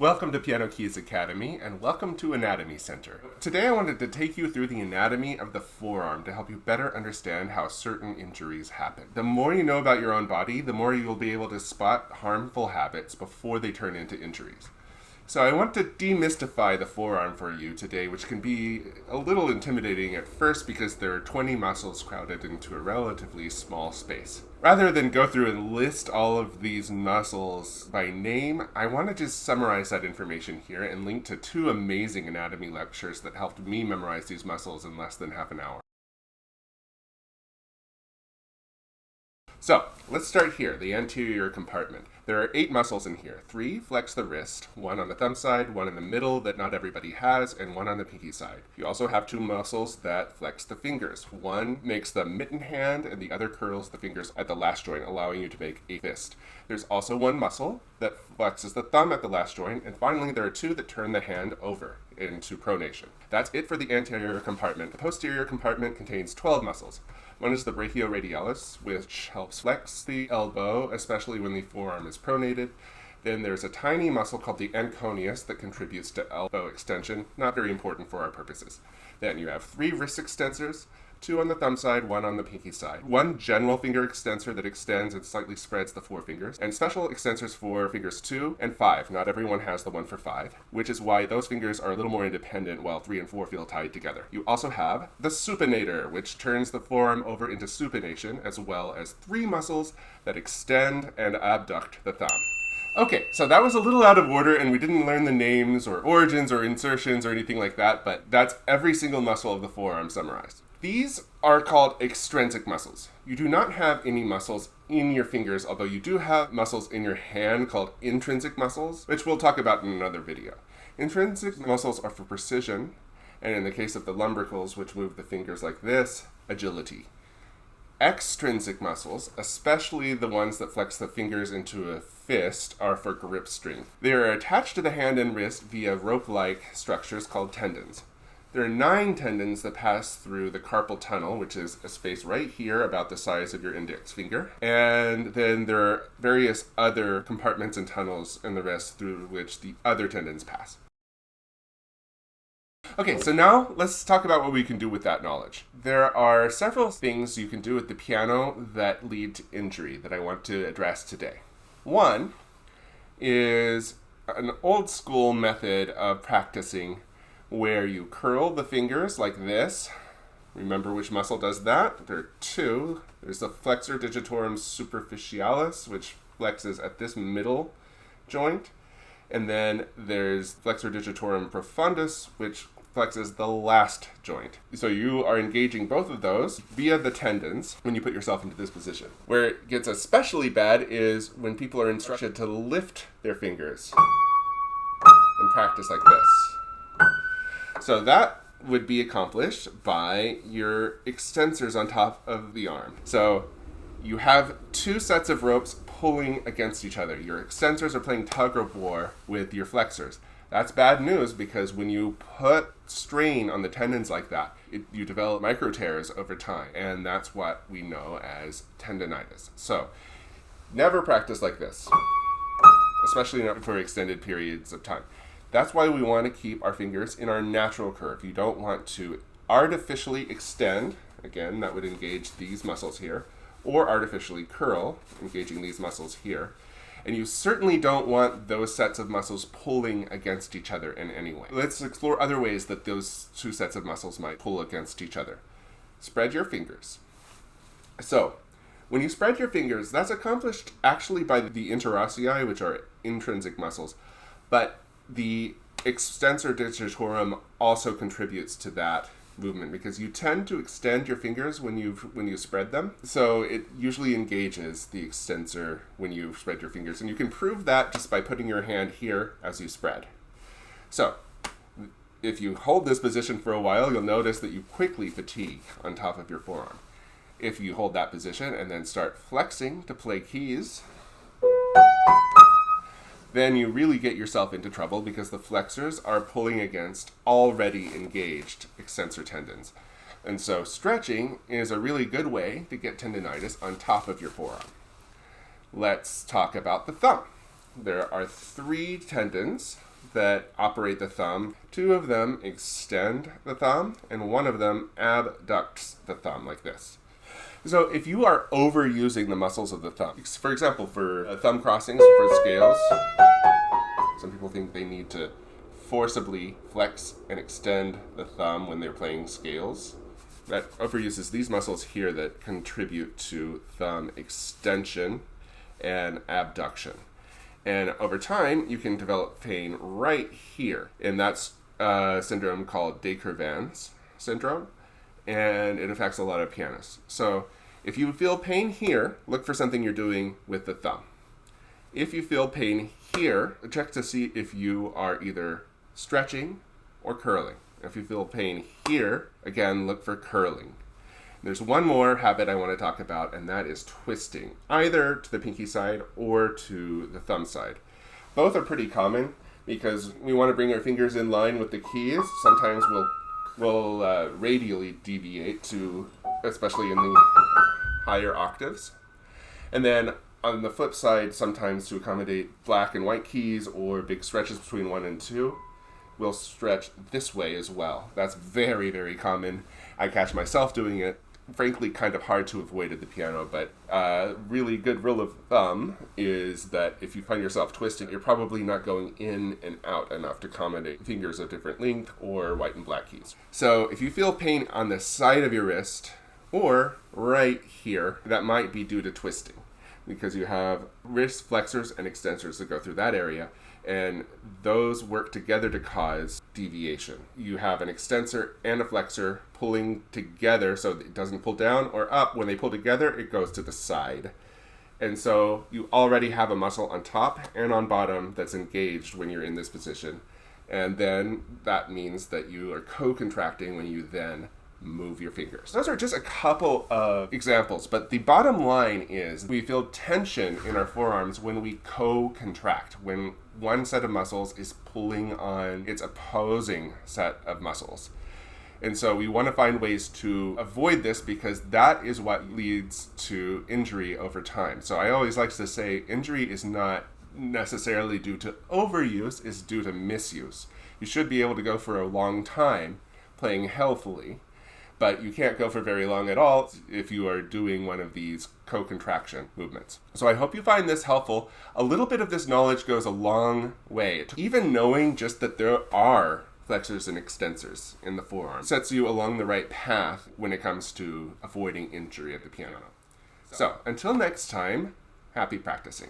Welcome to Pianokeys Academy, and welcome to Anatomy Center. Today I wanted to take you through the anatomy of the forearm to help you better understand how certain injuries happen. The more you know about your own body, the more you will be able to spot harmful habits before they turn into injuries. So I want to demystify the forearm for you today, which can be a little intimidating at first because there are 20 muscles crowded into a relatively small space. Rather than go through and list all of these muscles by name, I want to just summarize that information here and link to two amazing anatomy lectures that helped me memorize these muscles in less than half an hour. So, let's start here, the anterior compartment. There are 8 muscles in here. 3 flex the wrist, 1 on the thumb side, 1 in the middle that not everybody has, and 1 on the pinky side. You also have 2 muscles that flex the fingers. 1 makes the mitten hand, and the other curls the fingers at the last joint, allowing you to make a fist. There's also 1 muscle that flexes the thumb at the last joint, and finally there are 2 that turn the hand over into pronation. That's it for the anterior compartment. The posterior compartment contains 12 muscles. 1 is the brachioradialis, which helps flex the elbow, especially when the forearm is pronated. Then there's a tiny muscle called the anconeus that contributes to elbow extension, not very important for our purposes. Then you have 3 wrist extensors, 2 on the thumb side, 1 on the pinky side. 1 general finger extensor that extends and slightly spreads the 4 fingers, and special extensors for fingers 2 and 5. Not everyone has the one for 5, which is why those fingers are a little more independent while 3 and 4 feel tied together. You also have the supinator, which turns the forearm over into supination, as well as 3 muscles that extend and abduct the thumb. Okay, so that was a little out of order and we didn't learn the names or origins or insertions or anything like that, but that's every single muscle of the forearm summarized. These are called extrinsic muscles. You do not have any muscles in your fingers, although you do have muscles in your hand called intrinsic muscles, which we'll talk about in another video. Intrinsic muscles are for precision, and in the case of the lumbricals, which move the fingers like this, agility. Extrinsic muscles, especially the ones that flex the fingers into a fist, are for grip strength. They are attached to the hand and wrist via rope-like structures called tendons. There are 9 tendons that pass through the carpal tunnel, which is a space right here about the size of your index finger. And then there are various other compartments and tunnels in the wrist through which the other tendons pass. Okay, so now let's talk about what we can do with that knowledge. There are several things you can do with the piano that lead to injury that I want to address today. One is an old school method of practicing where you curl the fingers like this. Remember which muscle does that? There are 2. There's the flexor digitorum superficialis, which flexes at this middle joint. And then there's flexor digitorum profundus, which flexes the last joint. So you are engaging both of those via the tendons when you put yourself into this position. Where it gets especially bad is when people are instructed to lift their fingers and practice like this. So that would be accomplished by your extensors on top of the arm. So you have 2 sets of ropes pulling against each other. Your extensors are playing tug of war with your flexors. That's bad news because when you put strain on the tendons like that, you develop micro tears over time, and that's what we know as tendonitis. So never practice like this, especially not for extended periods of time. That's why we want to keep our fingers in our natural curve. You don't want to artificially extend, again, that would engage these muscles here, or artificially curl, engaging these muscles here. And you certainly don't want those sets of muscles pulling against each other in any way. Let's explore other ways that those 2 sets of muscles might pull against each other. Spread your fingers. So, when you spread your fingers, that's accomplished actually by the interossei, which are intrinsic muscles, but the extensor digitorum also contributes to that movement because you tend to extend your fingers when you spread them. So it usually engages the extensor when you spread your fingers. And you can prove that just by putting your hand here as you spread. So if you hold this position for a while, you'll notice that you quickly fatigue on top of your forearm. If you hold that position and then start flexing to play keys, then you really get yourself into trouble because the flexors are pulling against already engaged extensor tendons. And so stretching is a really good way to get tendonitis on top of your forearm. Let's talk about the thumb. There are 3 tendons that operate the thumb. 2 of them extend the thumb, and 1 of them abducts the thumb like this. So if you are overusing the muscles of the thumb, for example, for thumb crossings, for scales, some people think they need to forcibly flex and extend the thumb when they're playing scales. That overuses these muscles here that contribute to thumb extension and abduction. And over time, you can develop pain right here. And that's a syndrome called de Quervain's syndrome. And it affects a lot of pianists. So if you feel pain here, look for something you're doing with the thumb. If you feel pain here, check to see if you are either stretching or curling. If you feel pain here, again, look for curling. There's one more habit I want to talk about, and that is twisting, either to the pinky side or to the thumb side. Both are pretty common because we want to bring our fingers in line with the keys. Sometimes we'll radially deviate to, especially in the higher octaves. And then on the flip side, sometimes to accommodate black and white keys or big stretches between 1 and 2, we'll stretch this way as well. That's very, very common. I catch myself doing it. Frankly, kind of hard to avoid at the piano, but a really good rule of thumb is that if you find yourself twisting, you're probably not going in and out enough to accommodate fingers of different length or white and black keys. So if you feel pain on the side of your wrist or right here, that might be due to twisting, because you have wrist flexors and extensors that go through that area, and those work together to cause deviation. You have an extensor and a flexor pulling together so that it doesn't pull down or up. When they pull together, it goes to the side. And so you already have a muscle on top and on bottom that's engaged when you're in this position. And then that means that you are co-contracting when you then move your fingers. Those are just a couple of examples, but the bottom line is we feel tension in our forearms when we co-contract, when one set of muscles is pulling on its opposing set of muscles. And so we want to find ways to avoid this, because that is what leads to injury over time. So I always like to say injury is not necessarily due to overuse, it's due to misuse. You should be able to go for a long time playing healthily, but you can't go for very long at all if you are doing one of these co-contraction movements. So I hope you find this helpful. A little bit of this knowledge goes a long way. Even knowing just that there are flexors and extensors in the forearm sets you along the right path when it comes to avoiding injury at the piano. So until next time, happy practicing.